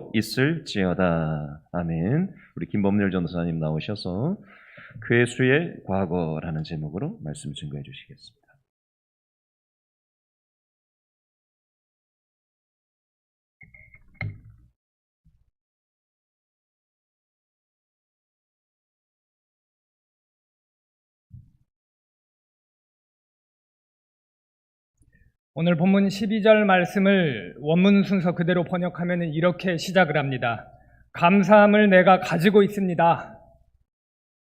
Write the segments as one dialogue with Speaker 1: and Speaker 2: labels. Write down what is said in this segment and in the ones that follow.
Speaker 1: 수 있을지어다. 아멘. 우리 김범렬 전도사님 나오셔서 괴수의 과거라는 제목으로 말씀 증거해 주시겠습니다.
Speaker 2: 오늘 본문 12절 말씀을 원문 순서 그대로 번역하면 이렇게 시작을 합니다. 감사함을 내가 가지고 있습니다.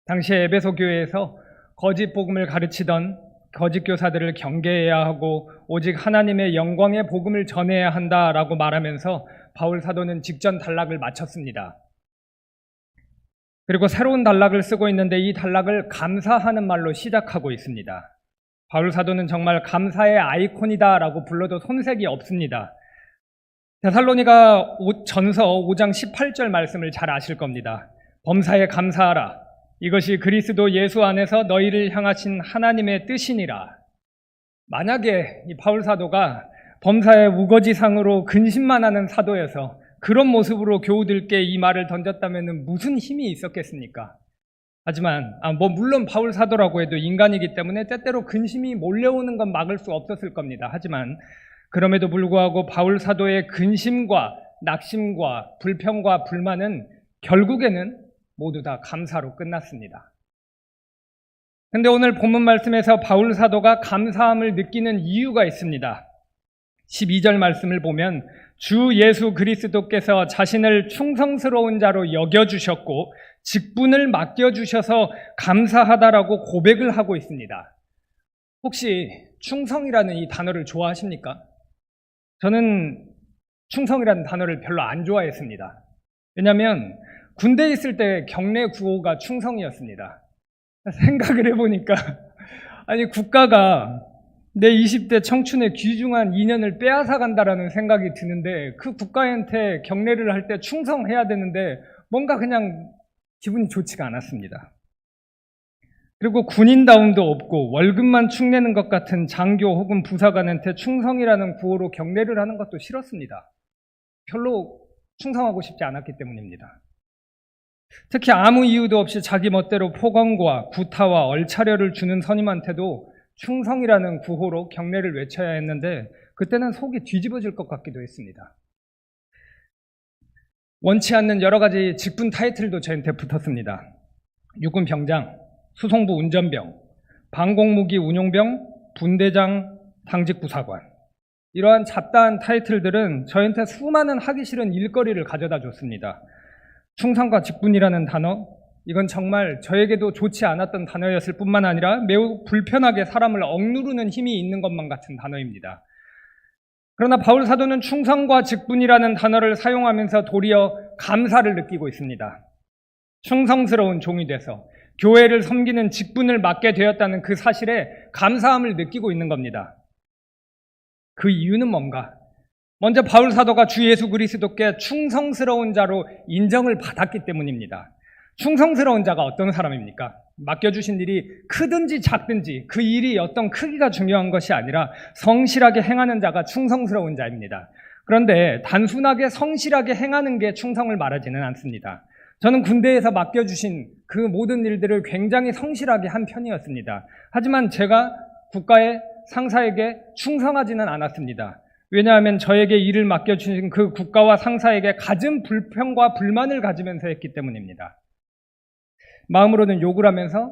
Speaker 2: 당시에 에베소 교회에서 거짓 복음을 가르치던 거짓 교사들을 경계해야 하고 오직 하나님의 영광의 복음을 전해야 한다라고 말하면서 바울 사도는 직전 단락을 마쳤습니다. 그리고 새로운 단락을 쓰고 있는데 이 단락을 감사하는 말로 시작하고 있습니다. 바울 사도는 정말 감사의 아이콘이다라고 불러도 손색이 없습니다. 데살로니가 전서 5장 18절 말씀을 잘 아실 겁니다. 범사에 감사하라. 이것이 그리스도 예수 안에서 너희를 향하신 하나님의 뜻이니라. 만약에 이 바울 사도가 범사에 우거지상으로 근심만 하는 사도여서 그런 모습으로 교우들께 이 말을 던졌다면 무슨 힘이 있었겠습니까? 하지만 물론 바울 사도라고 해도 인간이기 때문에 때때로 근심이 몰려오는 건 막을 수 없었을 겁니다. 하지만 그럼에도 불구하고 바울 사도의 근심과 낙심과 불평과 불만은 결국에는 모두 다 감사로 끝났습니다. 그런데 오늘 본문 말씀에서 바울 사도가 감사함을 느끼는 이유가 있습니다. 12절 말씀을 보면 주 예수 그리스도께서 자신을 충성스러운 자로 여겨주셨고 직분을 맡겨주셔서 감사하다라고 고백을 하고 있습니다. 혹시 충성이라는 이 단어를 좋아하십니까? 저는 충성이라는 단어를 별로 안 좋아했습니다. 왜냐하면 군대에 있을 때 경례 구호가 충성이었습니다. 생각을 해보니까 아니 국가가 내 20대 청춘의 귀중한 2년을 빼앗아 간다라는 생각이 드는데 그 국가한테 경례를 할 때 충성해야 되는데 뭔가 그냥 기분이 좋지가 않았습니다. 그리고 군인다움도 없고 월급만 축내는 것 같은 장교 혹은 부사관한테 충성이라는 구호로 경례를 하는 것도 싫었습니다. 별로 충성하고 싶지 않았기 때문입니다. 특히 아무 이유도 없이 자기 멋대로 폭언과 구타와 얼차려를 주는 선임한테도 충성이라는 구호로 경례를 외쳐야 했는데 그때는 속이 뒤집어질 것 같기도 했습니다. 원치 않는 여러 가지 직분 타이틀도 저한테 붙었습니다. 육군 병장, 수송부 운전병, 방공무기 운용병, 분대장, 당직 부사관. 이러한 잡다한 타이틀들은 저한테 수많은 하기 싫은 일거리를 가져다 줬습니다. 충성과 직분이라는 단어, 이건 정말 저에게도 좋지 않았던 단어였을 뿐만 아니라 매우 불편하게 사람을 억누르는 힘이 있는 것만 같은 단어입니다. 그러나 바울 사도는 충성과 직분이라는 단어를 사용하면서 도리어 감사를 느끼고 있습니다. 충성스러운 종이 돼서 교회를 섬기는 직분을 맡게 되었다는 그 사실에 감사함을 느끼고 있는 겁니다. 그 이유는 뭔가? 먼저 바울 사도가 주 예수 그리스도께 충성스러운 자로 인정을 받았기 때문입니다. 충성스러운 자가 어떤 사람입니까? 맡겨주신 일이 크든지 작든지 그 일이 어떤 크기가 중요한 것이 아니라 성실하게 행하는 자가 충성스러운 자입니다. 그런데 단순하게 성실하게 행하는 게 충성을 말하지는 않습니다. 저는 군대에서 맡겨주신 그 모든 일들을 굉장히 성실하게 한 편이었습니다. 하지만 제가 국가의 상사에게 충성하지는 않았습니다. 왜냐하면 저에게 일을 맡겨주신 그 국가와 상사에게 갖은 불평과 불만을 가지면서 했기 때문입니다. 마음으로는 욕을 하면서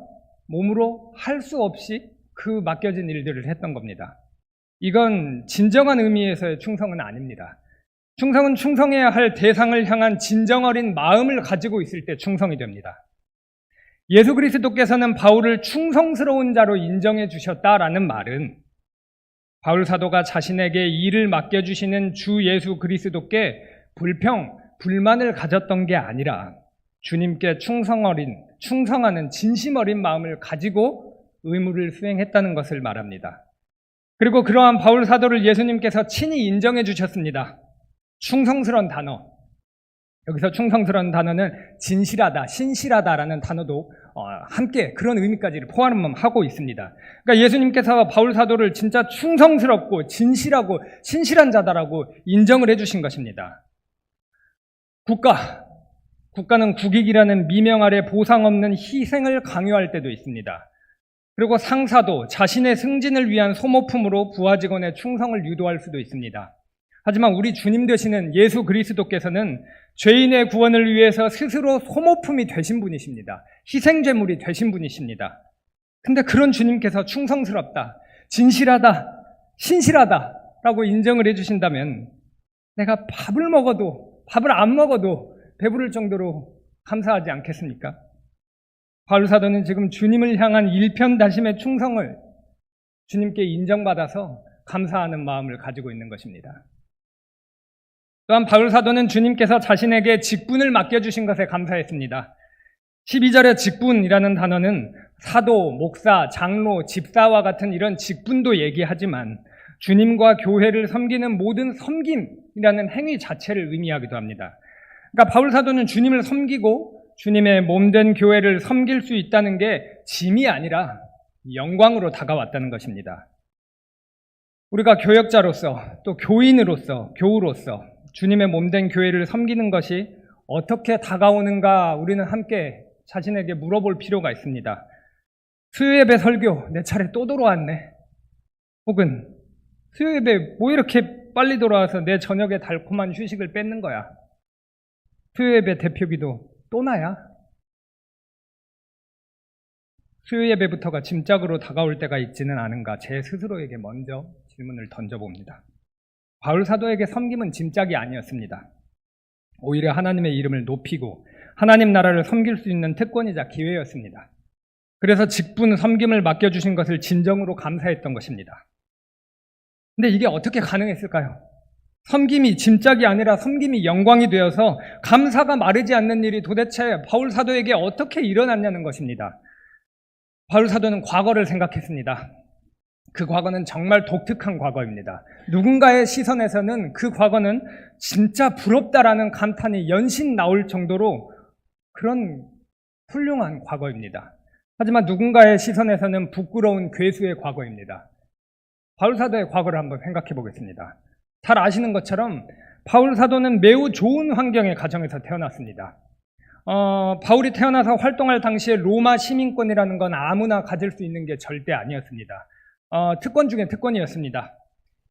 Speaker 2: 몸으로 할 수 없이 그 맡겨진 일들을 했던 겁니다. 이건 진정한 의미에서의 충성은 아닙니다. 충성은 충성해야 할 대상을 향한 진정 어린 마음을 가지고 있을 때 충성이 됩니다. 예수 그리스도께서는 바울을 충성스러운 자로 인정해 주셨다라는 말은 바울 사도가 자신에게 일을 맡겨주시는 주 예수 그리스도께 불평, 불만을 가졌던 게 아니라 주님께 충성하는 진심 어린 마음을 가지고 의무를 수행했다는 것을 말합니다. 그리고 그러한 바울 사도를 예수님께서 친히 인정해 주셨습니다. 충성스러운 단어. 여기서 충성스러운 단어는 진실하다, 신실하다라는 단어도 함께 그런 의미까지 포함하고 있습니다. 그러니까 예수님께서 바울 사도를 진짜 충성스럽고 진실하고 신실한 자다라고 인정을 해주신 것입니다. 국가는 국익이라는 미명 아래 보상 없는 희생을 강요할 때도 있습니다. 그리고 상사도 자신의 승진을 위한 소모품으로 부하 직원의 충성을 유도할 수도 있습니다. 하지만 우리 주님 되시는 예수 그리스도께서는 죄인의 구원을 위해서 스스로 소모품이 되신 분이십니다. 희생제물이 되신 분이십니다. 근데 그런 주님께서 충성스럽다, 진실하다, 신실하다라고 인정을 해주신다면 내가 밥을 안 먹어도 배부를 정도로 감사하지 않겠습니까? 바울 사도는 지금 주님을 향한 일편단심의 충성을 주님께 인정받아서 감사하는 마음을 가지고 있는 것입니다. 또한 바울 사도는 주님께서 자신에게 직분을 맡겨주신 것에 감사했습니다. 12절의 직분이라는 단어는 사도, 목사, 장로, 집사와 같은 이런 직분도 얘기하지만 주님과 교회를 섬기는 모든 섬김이라는 행위 자체를 의미하기도 합니다. 그러니까 바울 사도는 주님을 섬기고 주님의 몸된 교회를 섬길 수 있다는 게 짐이 아니라 영광으로 다가왔다는 것입니다. 우리가 교역자로서 또 교인으로서 교우로서 주님의 몸된 교회를 섬기는 것이 어떻게 다가오는가 우리는 함께 자신에게 물어볼 필요가 있습니다. 수요예배 설교 내 차례 또 돌아왔네. 혹은 수요예배 뭐 이렇게 빨리 돌아와서 내 저녁에 달콤한 휴식을 뺏는 거야. 수요예배 대표기도 또 나야. 수요예배부터가 짐짝으로 다가올 때가 있지는 않은가 제 스스로에게 먼저 질문을 던져봅니다. 바울 사도에게 섬김은 짐짝이 아니었습니다. 오히려 하나님의 이름을 높이고 하나님 나라를 섬길 수 있는 특권이자 기회였습니다. 그래서 직분 섬김을 맡겨주신 것을 진정으로 감사했던 것입니다. 근데 이게 어떻게 가능했을까요? 섬김이 짐짝이 아니라 섬김이 영광이 되어서 감사가 마르지 않는 일이 도대체 바울 사도에게 어떻게 일어났냐는 것입니다. 바울 사도는 과거를 생각했습니다. 그 과거는 정말 독특한 과거입니다. 누군가의 시선에서는 그 과거는 진짜 부럽다라는 감탄이 연신 나올 정도로 그런 훌륭한 과거입니다. 하지만 누군가의 시선에서는 부끄러운 괴수의 과거입니다. 바울 사도의 과거를 한번 생각해 보겠습니다. 잘 아시는 것처럼 바울 사도는 매우 좋은 환경의 가정에서 태어났습니다. 바울이 태어나서 활동할 당시에 로마 시민권이라는 건 아무나 가질 수 있는 게 절대 아니었습니다. 특권 중에 특권이었습니다.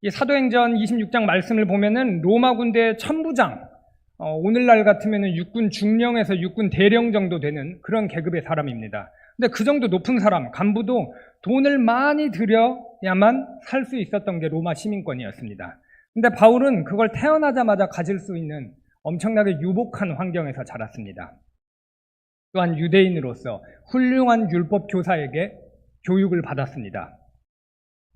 Speaker 2: 이 사도행전 26장 말씀을 보면은 로마 군대의 천부장, 오늘날 같으면은 육군 중령에서 육군 대령 정도 되는 그런 계급의 사람입니다. 근데 그 정도 높은 사람, 간부도 돈을 많이 들여야만 살 수 있었던 게 로마 시민권이었습니다. 근데 바울은 그걸 태어나자마자 가질 수 있는 엄청나게 유복한 환경에서 자랐습니다. 또한 유대인으로서 훌륭한 율법 교사에게 교육을 받았습니다.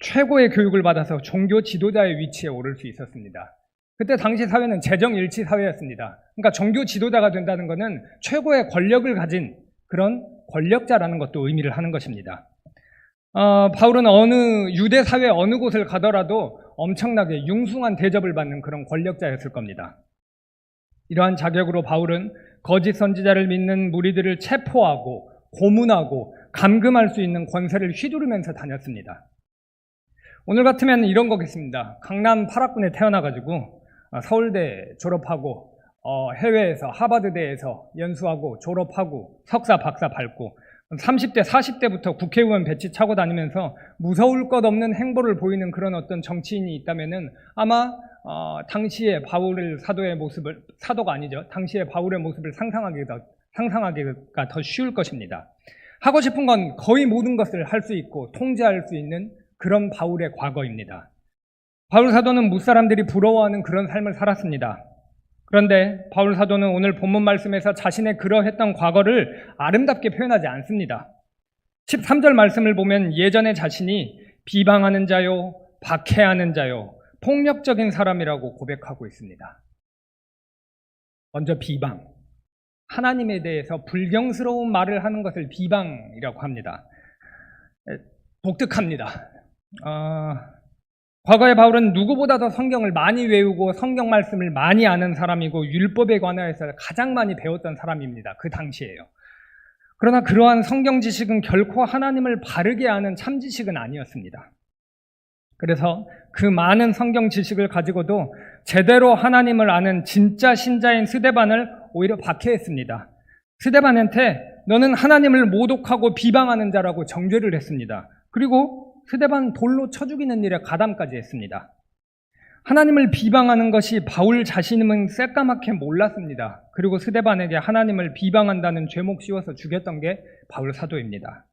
Speaker 2: 최고의 교육을 받아서 종교 지도자의 위치에 오를 수 있었습니다. 그때 당시 사회는 재정일치 사회였습니다. 그러니까 종교 지도자가 된다는 것은 최고의 권력을 가진 그런 권력자라는 것도 의미를 하는 것입니다. 바울은 유대 사회 어느 곳을 가더라도 엄청나게 융숭한 대접을 받는 그런 권력자였을 겁니다. 이러한 자격으로 바울은 거짓 선지자를 믿는 무리들을 체포하고 고문하고 감금할 수 있는 권세를 휘두르면서 다녔습니다. 오늘 같으면 이런 거겠습니다. 강남 8학군에 태어나가지고 서울대 졸업하고 해외에서 하버드대에서 연수하고 졸업하고 석사 박사 밟고 30대 40대부터 국회의원 배치 차고 다니면서 무서울 것 없는 행보를 보이는 그런 어떤 정치인이 있다면은 아마 당시의 사도가 아니죠. 당시의 바울의 모습을 상상하기가 더 쉬울 것입니다. 하고 싶은 건 거의 모든 것을 할 수 있고 통제할 수 있는 그런 바울의 과거입니다. 바울 사도는 무사람들이 부러워하는 그런 삶을 살았습니다. 그런데 바울 사도는 오늘 본문 말씀에서 자신의 그러했던 과거를 아름답게 표현하지 않습니다. 13절 말씀을 보면 예전의 자신이 비방하는 자요, 박해하는 자요, 폭력적인 사람이라고 고백하고 있습니다. 먼저 비방. 하나님에 대해서 불경스러운 말을 하는 것을 비방이라고 합니다. 독특합니다. 과거의 바울은 누구보다 더 성경을 많이 외우고 성경 말씀을 많이 아는 사람이고 율법에 관하여서 가장 많이 배웠던 사람입니다. 그 당시에요. 그러나 그러한 성경 지식은 결코 하나님을 바르게 아는 참 지식은 아니었습니다. 그래서 그 많은 성경 지식을 가지고도 제대로 하나님을 아는 진짜 신자인 스데반을 오히려 박해했습니다. 스데반한테 너는 하나님을 모독하고 비방하는 자라고 정죄를 했습니다. 그리고 스데반 돌로 쳐 죽이는 일에 가담까지 했습니다. 하나님을 비방하는 것이 바울 자신은 새까맣게 몰랐습니다. 그리고 스데반에게 하나님을 비방한다는 죄목 씌워서 죽였던 게 바울 사도입니다.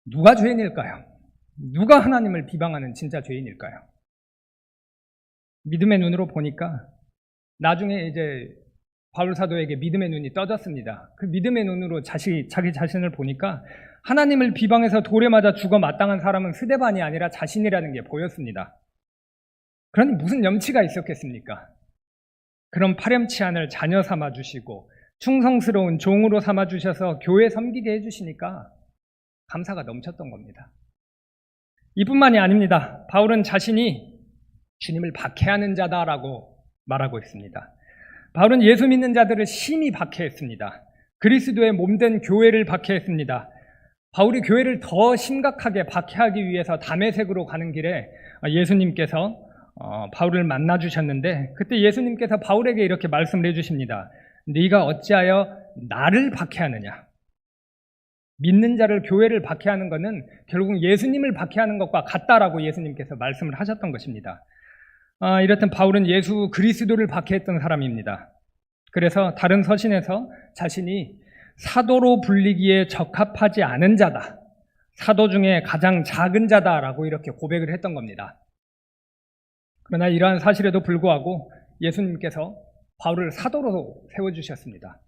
Speaker 2: 누가 죄인일까요? 누가 하나님을 비방하는 진짜 죄인일까요? 믿음의 눈으로 보니까 나중에 이제 바울 사도에게 믿음의 눈이 떠졌습니다. 그 믿음의 눈으로 자기 자신을 보니까 하나님을 비방해서 돌에 맞아 죽어 마땅한 사람은 스데반이 아니라 자신이라는 게 보였습니다. 그러니 무슨 염치가 있었겠습니까? 그런 파렴치 않을 자녀 삼아주시고 충성스러운 종으로 삼아주셔서 교회 섬기게 해주시니까 감사가 넘쳤던 겁니다. 이뿐만이 아닙니다. 바울은 자신이 주님을 박해하는 자다라고 말하고 있습니다. 바울은 예수 믿는 자들을 심히 박해했습니다. 그리스도의 몸된 교회를 박해했습니다. 바울이 교회를 더 심각하게 박해하기 위해서 다메섹으로 가는 길에 예수님께서 바울을 만나 주셨는데 그때 예수님께서 바울에게 이렇게 말씀을 해주십니다. 네가 어찌하여 나를 박해하느냐? 믿는 자를, 교회를 박해하는 것은 결국 예수님을 박해하는 것과 같다라고 예수님께서 말씀을 하셨던 것입니다. 이렇듯 바울은 예수 그리스도를 박해했던 사람입니다. 그래서 다른 서신에서 자신이 사도로 불리기에 적합하지 않은 자다, 사도 중에 가장 작은 자다라고 이렇게 고백을 했던 겁니다. 그러나 이러한 사실에도 불구하고 예수님께서 바울을 사도로 세워주셨습니다.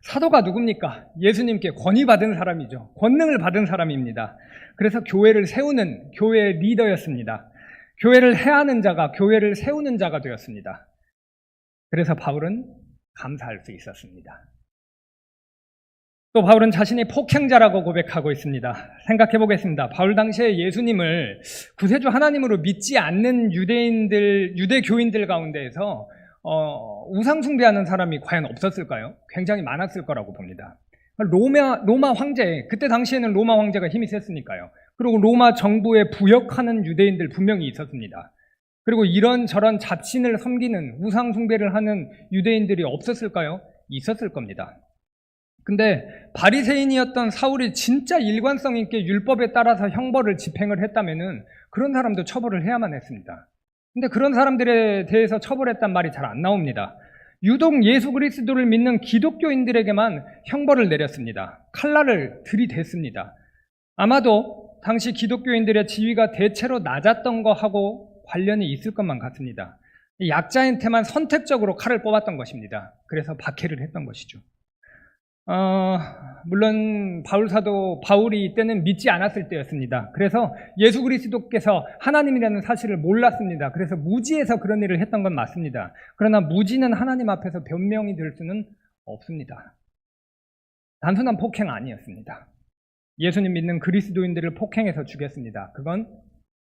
Speaker 2: 사도가 누굽니까? 예수님께 권위받은 사람이죠. 권능을 받은 사람입니다. 그래서 교회를 세우는 교회의 리더였습니다. 교회를 해하는 자가 교회를 세우는 자가 되었습니다. 그래서 바울은 감사할 수 있었습니다. 또 바울은 자신이 폭행자라고 고백하고 있습니다. 생각해 보겠습니다. 바울 당시에 예수님을 구세주 하나님으로 믿지 않는 유대 교인들 가운데에서 우상 숭배하는 사람이 과연 없었을까요? 굉장히 많았을 거라고 봅니다. 로마 황제, 그때 당시에는 로마 황제가 힘이 셌으니까요. 그리고 로마 정부에 부역하는 유대인들 분명히 있었습니다. 그리고 이런저런 잡신을 섬기는 우상 숭배를 하는 유대인들이 없었을까요? 있었을 겁니다. 근데 바리새인이었던 사울이 진짜 일관성 있게 율법에 따라서 형벌을 집행을 했다면은 그런 사람도 처벌을 해야만 했습니다. 근데 그런 사람들에 대해서 처벌했단 말이 잘 안 나옵니다. 유독 예수 그리스도를 믿는 기독교인들에게만 형벌을 내렸습니다. 칼날을 들이댔습니다. 아마도 당시 기독교인들의 지위가 대체로 낮았던 거하고 관련이 있을 것만 같습니다. 약자한테만 선택적으로 칼을 뽑았던 것입니다. 그래서 박해를 했던 것이죠. 물론 바울이 이때는 믿지 않았을 때였습니다. 그래서 예수 그리스도께서 하나님이라는 사실을 몰랐습니다. 그래서 무지해서 그런 일을 했던 건 맞습니다. 그러나 무지는 하나님 앞에서 변명이 될 수는 없습니다. 단순한 폭행 아니었습니다. 예수님 믿는 그리스도인들을 폭행해서 죽였습니다. 그건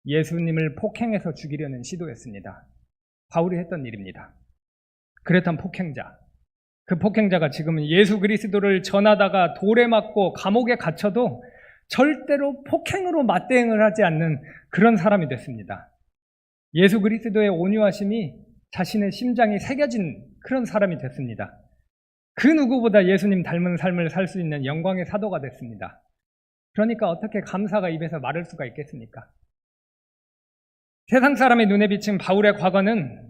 Speaker 2: 예수님을 폭행해서 죽이려는 시도였습니다. 바울이 했던 일입니다. 그랬던 폭행자, 그 폭행자가 지금은 예수 그리스도를 전하다가 돌에 맞고 감옥에 갇혀도 절대로 폭행으로 맞대응을 하지 않는 그런 사람이 됐습니다. 예수 그리스도의 온유하심이 자신의 심장에 새겨진 그런 사람이 됐습니다. 그 누구보다 예수님 닮은 삶을 살 수 있는 영광의 사도가 됐습니다. 그러니까 어떻게 감사가 입에서 마를 수가 있겠습니까? 세상 사람의 눈에 비친 바울의 과거는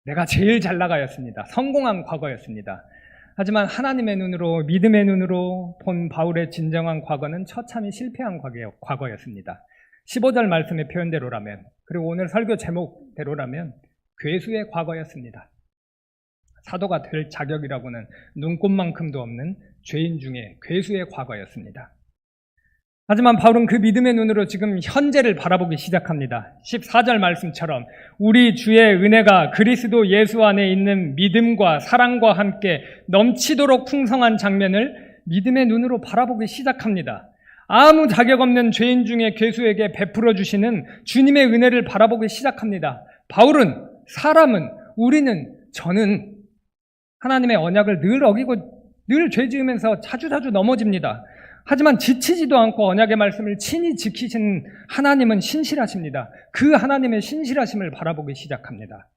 Speaker 2: 내가 제일 잘 나가였습니다. 성공한 과거였습니다. 하지만 하나님의 눈으로, 믿음의 눈으로 본 바울의 진정한 과거는 처참히 실패한 과거였습니다. 15절 말씀의 표현대로라면, 그리고 오늘 설교 제목대로라면 괴수의 과거였습니다. 사도가 될 자격이라고는 눈꼽만큼도 없는 죄인 중에 괴수의 과거였습니다. 하지만 바울은 그 믿음의 눈으로 지금 현재를 바라보기 시작합니다. 14절 말씀처럼 우리 주의 은혜가 그리스도 예수 안에 있는 믿음과 사랑과 함께 넘치도록 풍성한 장면을 믿음의 눈으로 바라보기 시작합니다. 아무 자격 없는 죄인 중에 괴수에게 베풀어 주시는 주님의 은혜를 바라보기 시작합니다. 바울은, 사람은, 우리는, 저는 하나님의 언약을 늘 어기고 늘 죄 지으면서 자주자주 넘어집니다. 하지만 지치지도 않고 언약의 말씀을 친히 지키신 하나님은 신실하십니다. 그 하나님의 신실하심을 바라보기 시작합니다.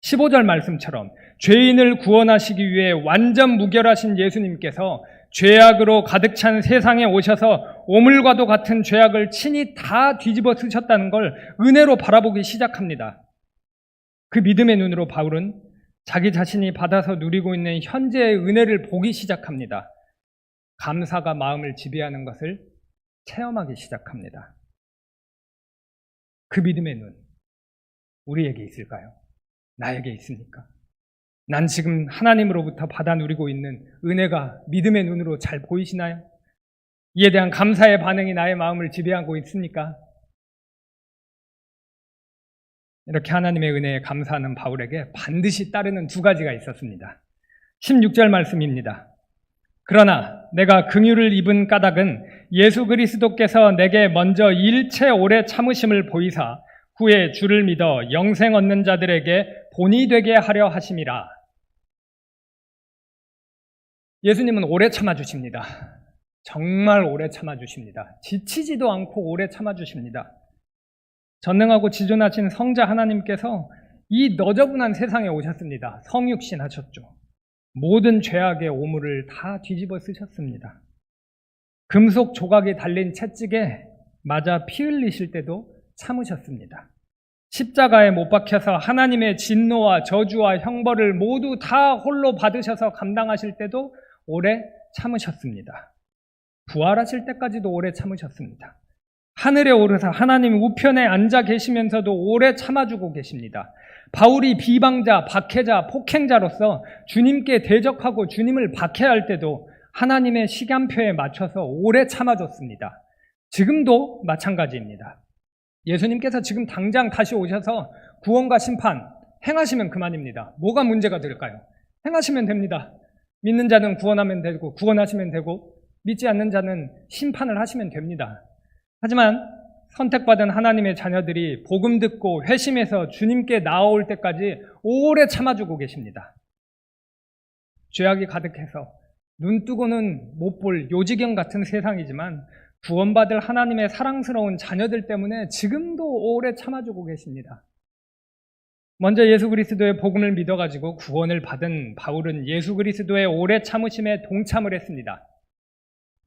Speaker 2: 15절 말씀처럼 죄인을 구원하시기 위해 완전 무결하신 예수님께서 죄악으로 가득 찬 세상에 오셔서 오물과도 같은 죄악을 친히 다 뒤집어 쓰셨다는 걸 은혜로 바라보기 시작합니다. 그 믿음의 눈으로 바울은 자기 자신이 받아서 누리고 있는 현재의 은혜를 보기 시작합니다. 감사가 마음을 지배하는 것을 체험하기 시작합니다. 그 믿음의 눈, 우리에게 있을까요? 나에게 있습니까? 난 지금 하나님으로부터 받아 누리고 있는 은혜가 믿음의 눈으로 잘 보이시나요? 이에 대한 감사의 반응이 나의 마음을 지배하고 있습니까? 이렇게 하나님의 은혜에 감사하는 바울에게 반드시 따르는 두 가지가 있었습니다. 16절 말씀입니다. 그러나 내가 긍휼을 입은 까닭은 예수 그리스도께서 내게 먼저 일체 오래 참으심을 보이사 후에 주를 믿어 영생 얻는 자들에게 본이 되게 하려 하심이라. 예수님은 오래 참아주십니다. 정말 오래 참아주십니다. 지치지도 않고 오래 참아주십니다. 전능하고 지존하신 성자 하나님께서 이 너저분한 세상에 오셨습니다. 성육신 하셨죠. 모든 죄악의 오물을 다 뒤집어 쓰셨습니다. 금속 조각이 달린 채찍에 맞아 피 흘리실 때도 참으셨습니다. 십자가에 못 박혀서 하나님의 진노와 저주와 형벌을 모두 다 홀로 받으셔서 감당하실 때도 오래 참으셨습니다. 부활하실 때까지도 오래 참으셨습니다. 하늘에 오르사 하나님 우편에 앉아 계시면서도 오래 참아주고 계십니다. 바울이 비방자, 박해자, 폭행자로서 주님께 대적하고 주님을 박해할 때도 하나님의 시간표에 맞춰서 오래 참아줬습니다. 지금도 마찬가지입니다. 예수님께서 지금 당장 다시 오셔서 구원과 심판 행하시면 그만입니다. 뭐가 문제가 될까요? 행하시면 됩니다. 믿는 자는 구원하면 되고 구원하시면 되고 믿지 않는 자는 심판을 하시면 됩니다. 하지만 선택받은 하나님의 자녀들이 복음 듣고 회심해서 주님께 나아올 때까지 오래 참아주고 계십니다. 죄악이 가득해서 눈 뜨고는 못 볼 요지경 같은 세상이지만 구원받을 하나님의 사랑스러운 자녀들 때문에 지금도 오래 참아주고 계십니다. 먼저 예수 그리스도의 복음을 믿어가지고 구원을 받은 바울은 예수 그리스도의 오래 참으심에 동참을 했습니다.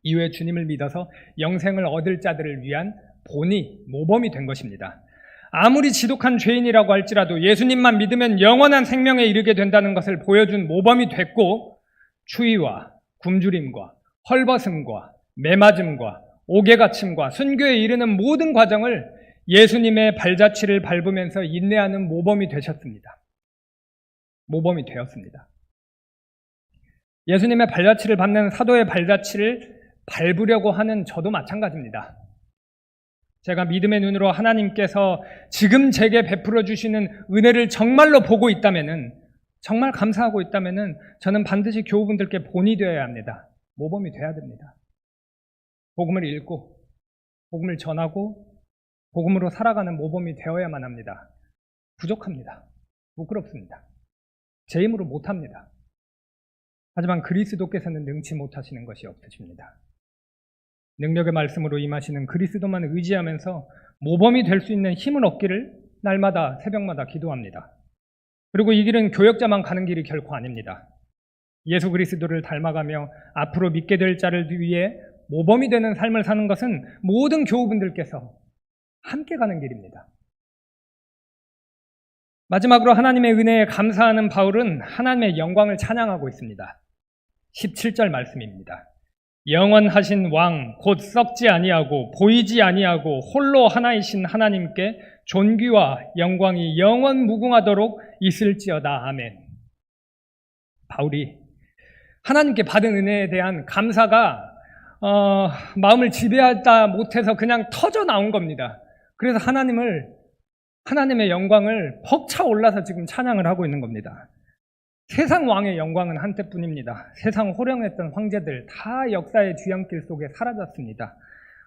Speaker 2: 이후에 주님을 믿어서 영생을 얻을 자들을 위한 본이 모범이 된 것입니다. 아무리 지독한 죄인이라고 할지라도 예수님만 믿으면 영원한 생명에 이르게 된다는 것을 보여준 모범이 됐고 추위와 굶주림과 헐벗음과 매맞음과 옥에갇힘과 순교에 이르는 모든 과정을 예수님의 발자취를 밟으면서 인내하는 모범이 되셨습니다. 모범이 되었습니다. 예수님의 발자취를 밟는 사도의 발자취를 밟으려고 하는 저도 마찬가지입니다. 제가 믿음의 눈으로 하나님께서 지금 제게 베풀어 주시는 은혜를 정말로 보고 있다면은, 정말 감사하고 있다면은 저는 반드시 교우분들께 본이 되어야 합니다. 모범이 돼야 됩니다. 복음을 읽고 복음을 전하고 복음으로 살아가는 모범이 되어야만 합니다. 부족합니다. 부끄럽습니다. 제 힘으로 못합니다. 하지만 그리스도께서는 능치 못하시는 것이 없으십니다. 능력의 말씀으로 임하시는 그리스도만 의지하면서 모범이 될 수 있는 힘을 얻기를 날마다 새벽마다 기도합니다. 그리고 이 길은 교역자만 가는 길이 결코 아닙니다. 예수 그리스도를 닮아가며 앞으로 믿게 될 자를 위해 모범이 되는 삶을 사는 것은 모든 교우분들께서 함께 가는 길입니다. 마지막으로 하나님의 은혜에 감사하는 바울은 하나님의 영광을 찬양하고 있습니다. 17절 말씀입니다. 영원하신 왕 곧 썩지 아니하고 보이지 아니하고 홀로 하나이신 하나님께 존귀와 영광이 영원 무궁하도록 있을지어다. 아멘. 바울이 하나님께 받은 은혜에 대한 감사가 마음을 지배하다 못해서 그냥 터져 나온 겁니다. 그래서 하나님의 영광을 벅차 올라서 지금 찬양을 하고 있는 겁니다. 세상 왕의 영광은 한때뿐입니다. 세상 호령했던 황제들 다 역사의 뒤안길 속에 사라졌습니다.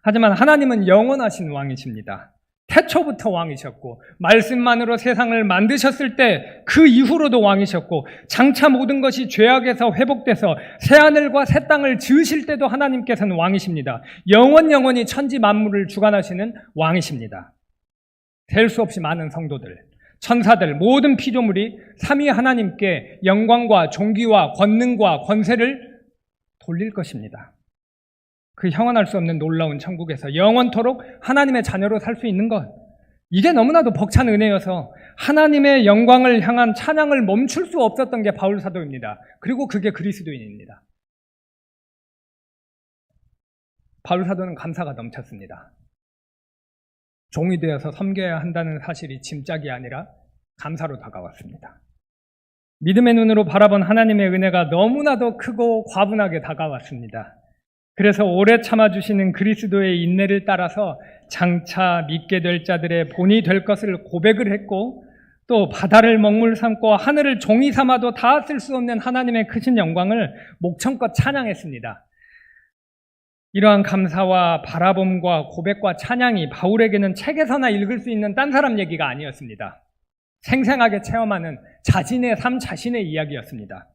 Speaker 2: 하지만 하나님은 영원하신 왕이십니다. 태초부터 왕이셨고 말씀만으로 세상을 만드셨을 때 그 이후로도 왕이셨고 장차 모든 것이 죄악에서 회복돼서 새하늘과 새 땅을 지으실 때도 하나님께서는 왕이십니다. 영원히 천지 만물을 주관하시는 왕이십니다. 될 수 없이 많은 성도들, 천사들, 모든 피조물이 삼위 하나님께 영광과 존귀와 권능과 권세를 돌릴 것입니다. 그 형언할 수 없는 놀라운 천국에서 영원토록 하나님의 자녀로 살 수 있는 것, 이게 너무나도 벅찬 은혜여서 하나님의 영광을 향한 찬양을 멈출 수 없었던 게 바울 사도입니다. 그리고 그게 그리스도인입니다. 바울 사도는 감사가 넘쳤습니다. 종이 되어서 섬겨야 한다는 사실이 짐짝이 아니라 감사로 다가왔습니다. 믿음의 눈으로 바라본 하나님의 은혜가 너무나도 크고 과분하게 다가왔습니다. 그래서 오래 참아주시는 그리스도의 인내를 따라서 장차 믿게 될 자들의 본이 될 것을 고백을 했고, 또 바다를 먹물 삼고 하늘을 종이 삼아도 닿았을 수 없는 하나님의 크신 영광을 목청껏 찬양했습니다. 이러한 감사와 바라봄과 고백과 찬양이 바울에게는 책에서나 읽을 수 있는 딴 사람 얘기가 아니었습니다. 생생하게 체험하는 자신의 삶, 자신의 이야기였습니다.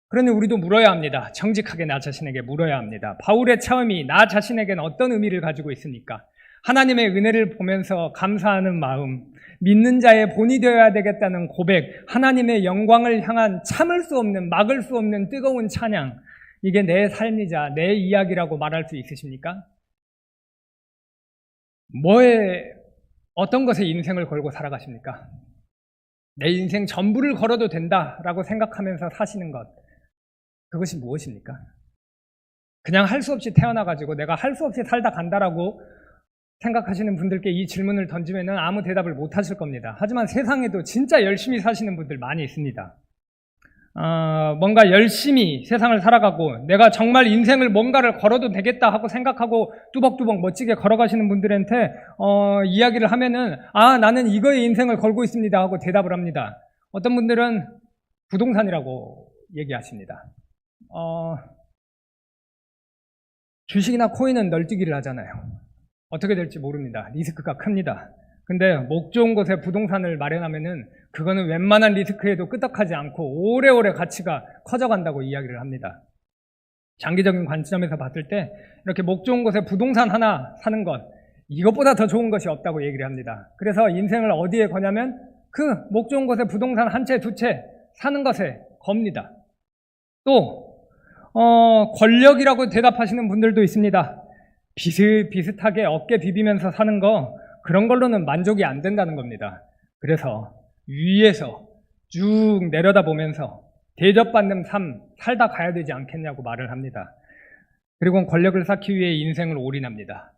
Speaker 2: 그러니 우리도 물어야 합니다. 정직하게 나 자신에게 물어야 합니다. 바울의 체험이 나 자신에게는 어떤 의미를 가지고 있습니까? 하나님의 은혜를 보면서 감사하는 마음, 믿는 자의 본이 되어야 되겠다는 고백, 하나님의 영광을 향한 참을 수 없는, 막을 수 없는 뜨거운 찬양, 이게 내 삶이자 내 이야기라고 말할 수 있으십니까? 어떤 것에 인생을 걸고 살아가십니까? 내 인생 전부를 걸어도 된다라고 생각하면서 사시는 것, 그것이 무엇입니까? 그냥 할 수 없이 태어나가지고 내가 할 수 없이 살다 간다라고 생각하시는 분들께 이 질문을 던지면 아무 대답을 못 하실 겁니다. 하지만 세상에도 진짜 열심히 사시는 분들 많이 있습니다. 뭔가 열심히 세상을 살아가고 내가 정말 인생을 뭔가를 걸어도 되겠다 하고 생각하고 뚜벅뚜벅 멋지게 걸어가시는 분들한테 이야기를 하면은 나는 이거에 인생을 걸고 있습니다 하고 대답을 합니다. 어떤 분들은 부동산이라고 얘기하십니다. 주식이나 코인은 널뛰기를 하잖아요. 어떻게 될지 모릅니다. 리스크가 큽니다. 근데 목 좋은 곳에 부동산을 마련하면은 그거는 웬만한 리스크에도 끄떡하지 않고 오래오래 가치가 커져간다고 이야기를 합니다. 장기적인 관점에서 봤을 때 이렇게 목 좋은 곳에 부동산 하나 사는 것, 이것보다 더 좋은 것이 없다고 얘기를 합니다. 그래서 인생을 어디에 거냐면 그 목 좋은 곳에 부동산 한 채, 두 채 사는 것에 겁니다. 또 권력이라고 대답하시는 분들도 있습니다. 비슷비슷하게 어깨 비비면서 사는 거, 그런 걸로는 만족이 안 된다는 겁니다. 그래서 위에서 쭉 내려다보면서 대접받는 삶 살다 가야 되지 않겠냐고 말을 합니다. 그리고 권력을 쌓기 위해 인생을 올인합니다.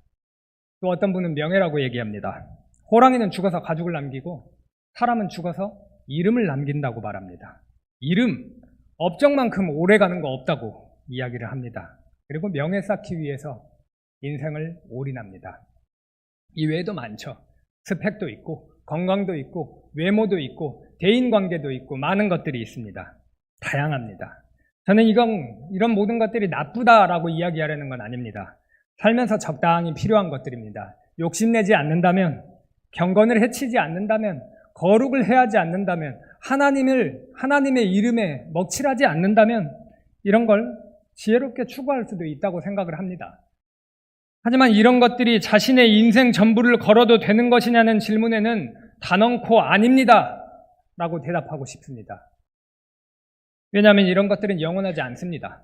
Speaker 2: 또 어떤 분은 명예라고 얘기합니다. 호랑이는 죽어서 가죽을 남기고 사람은 죽어서 이름을 남긴다고 말합니다. 이름, 업적만큼 오래 가는 거 없다고 이야기를 합니다. 그리고 명예 쌓기 위해서 인생을 올인합니다. 이외에도 많죠. 스펙도 있고 건강도 있고 외모도 있고 대인관계도 있고 많은 것들이 있습니다. 다양합니다. 저는 이런 모든 것들이 나쁘다라고 이야기하려는 건 아닙니다. 살면서 적당히 필요한 것들입니다. 욕심내지 않는다면, 경건을 해치지 않는다면, 거룩을 해하지 않는다면, 하나님의 이름에 먹칠하지 않는다면 이런 걸 지혜롭게 추구할 수도 있다고 생각을 합니다. 하지만 이런 것들이 자신의 인생 전부를 걸어도 되는 것이냐는 질문에는 단언코 아닙니다 라고 대답하고 싶습니다. 왜냐하면 이런 것들은 영원하지 않습니다.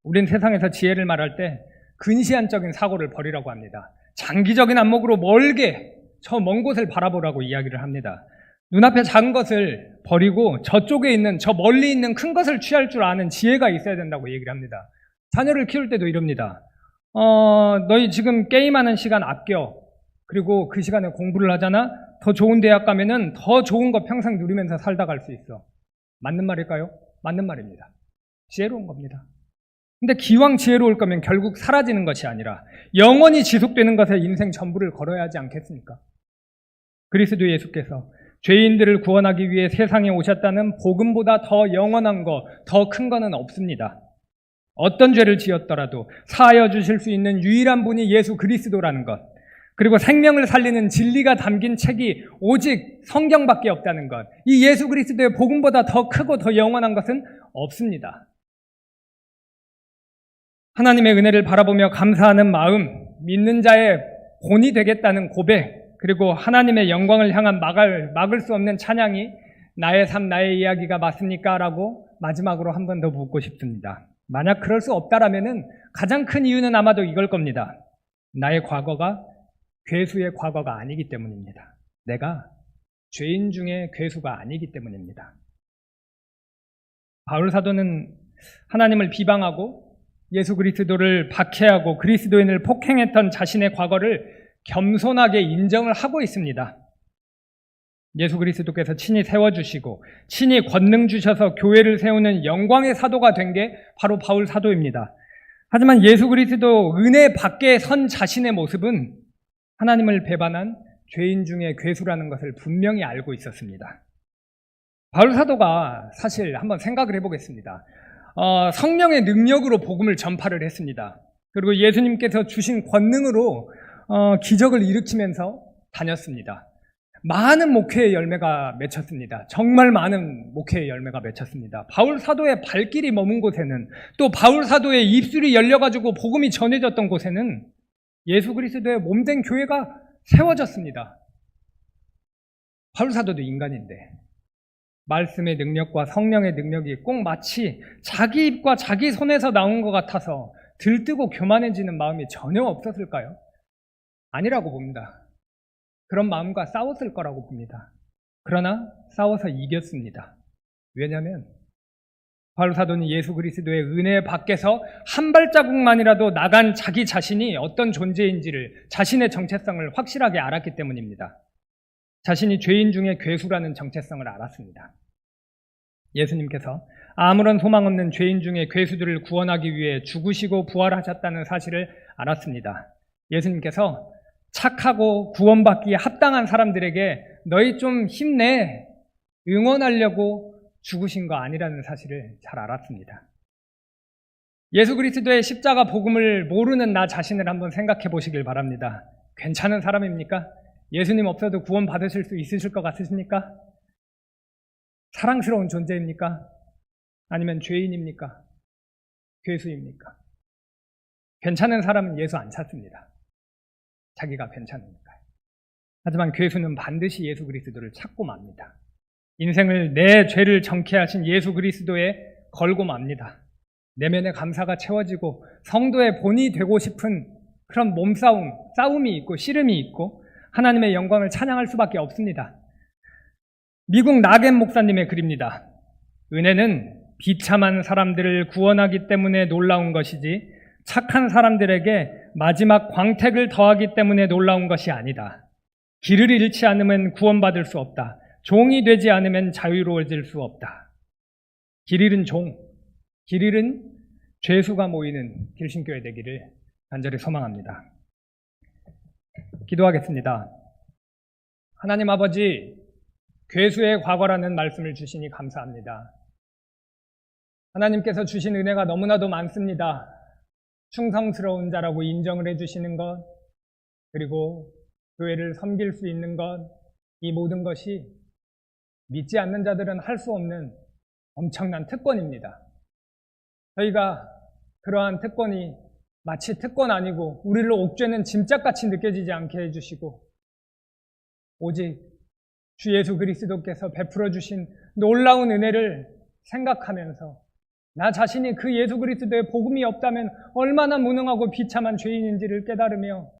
Speaker 2: 우린 세상에서 지혜를 말할 때 근시안적인 사고를 버리라고 합니다. 장기적인 안목으로 멀게 저 먼 곳을 바라보라고 이야기를 합니다. 눈앞에 작은 것을 버리고 저쪽에 있는, 저 멀리 있는 큰 것을 취할 줄 아는 지혜가 있어야 된다고 얘기를 합니다. 자녀를 키울 때도 이럽니다. 너희 지금 게임하는 시간 아껴. 그리고 그 시간에 공부를 하잖아? 더 좋은 대학 가면은 더 좋은 거 평생 누리면서 살다 갈 수 있어. 맞는 말일까요? 맞는 말입니다. 지혜로운 겁니다. 근데 기왕 지혜로울 거면 결국 사라지는 것이 아니라 영원히 지속되는 것에 인생 전부를 걸어야 하지 않겠습니까? 그리스도 예수께서 죄인들을 구원하기 위해 세상에 오셨다는 복음보다 더 영원한 거, 더 큰 거는 없습니다. 어떤 죄를 지었더라도 사하여 주실 수 있는 유일한 분이 예수 그리스도라는 것, 그리고 생명을 살리는 진리가 담긴 책이 오직 성경밖에 없다는 것. 이 예수 그리스도의 복음보다 더 크고 더 영원한 것은 없습니다. 하나님의 은혜를 바라보며 감사하는 마음, 믿는 자의 본이 되겠다는 고백, 그리고 하나님의 영광을 향한 막을 수 없는 찬양이 나의 삶, 나의 이야기가 맞습니까? 라고 마지막으로 한 번 더 묻고 싶습니다. 만약 그럴 수 없다라면은 가장 큰 이유는 아마도 이걸 겁니다. 나의 과거가 괴수의 과거가 아니기 때문입니다. 내가 죄인 중에 괴수가 아니기 때문입니다. 바울 사도는 하나님을 비방하고 예수 그리스도를 박해하고 그리스도인을 폭행했던 자신의 과거를 겸손하게 인정을 하고 있습니다. 예수 그리스도께서 친히 세워주시고 친히 권능 주셔서 교회를 세우는 영광의 사도가 된 게 바로 바울 사도입니다. 하지만 예수 그리스도 은혜 밖에 선 자신의 모습은 하나님을 배반한 죄인 중에 괴수라는 것을 분명히 알고 있었습니다. 바울 사도가 사실 한번 생각을 해보겠습니다. 성령의 능력으로 복음을 전파를 했습니다. 그리고 예수님께서 주신 권능으로 기적을 일으키면서 다녔습니다. 많은 목회의 열매가 맺혔습니다. 정말 많은 목회의 열매가 맺혔습니다. 바울 사도의 발길이 머문 곳에는, 또 바울 사도의 입술이 열려가지고 복음이 전해졌던 곳에는 예수 그리스도의 몸된 교회가 세워졌습니다. 바울 사도도 인간인데 말씀의 능력과 성령의 능력이 꼭 마치 자기 입과 자기 손에서 나온 것 같아서 들뜨고 교만해지는 마음이 전혀 없었을까요? 아니라고 봅니다. 그런 마음과 싸웠을 거라고 봅니다. 그러나 싸워서 이겼습니다. 왜냐하면 바울 사도는 예수 그리스도의 은혜 밖에서 한 발자국만이라도 나간 자기 자신이 어떤 존재인지를, 자신의 정체성을 확실하게 알았기 때문입니다. 자신이 죄인 중에 괴수라는 정체성을 알았습니다. 예수님께서 아무런 소망 없는 죄인 중에 괴수들을 구원하기 위해 죽으시고 부활하셨다는 사실을 알았습니다. 예수님께서 착하고 구원받기에 합당한 사람들에게 너희 좀 힘내, 응원하려고 죽으신 거 아니라는 사실을 잘 알았습니다. 예수 그리스도의 십자가 복음을 모르는 나 자신을 한번 생각해 보시길 바랍니다. 괜찮은 사람입니까? 예수님 없어도 구원 받으실 수 있으실 것 같으십니까? 사랑스러운 존재입니까? 아니면 죄인입니까? 괴수입니까? 괜찮은 사람은 예수 안 찾습니다. 자기가 괜찮으니까요. 하지만 괴수는 반드시 예수 그리스도를 찾고 맙니다. 인생을 내 죄를 정케하신 예수 그리스도에 걸고 맙니다. 내면의 감사가 채워지고 성도의 본이 되고 싶은 그런 싸움이 있고 씨름이 있고 하나님의 영광을 찬양할 수밖에 없습니다. 미국 나겐 목사님의 글입니다. 은혜는 비참한 사람들을 구원하기 때문에 놀라운 것이지 착한 사람들에게 마지막 광택을 더하기 때문에 놀라운 것이 아니다. 길을 잃지 않으면 구원받을 수 없다. 종이 되지 않으면 자유로워질 수 없다. 길 잃은 종, 길 잃은 죄수가 모이는 길신교회 되기를 간절히 소망합니다. 기도하겠습니다. 하나님 아버지, 괴수의 과거라는 말씀을 주시니 감사합니다. 하나님께서 주신 은혜가 너무나도 많습니다. 충성스러운 자라고 인정을 해주시는 것, 그리고 교회를 섬길 수 있는 것, 이 모든 것이 믿지 않는 자들은 할 수 없는 엄청난 특권입니다. 저희가 그러한 특권이 마치 특권 아니고 우리를 옥죄는 짐짝같이 느껴지지 않게 해주시고 오직 주 예수 그리스도께서 베풀어 주신 놀라운 은혜를 생각하면서 나 자신이 그 예수 그리스도의 복음이 없다면 얼마나 무능하고 비참한 죄인인지를 깨달으며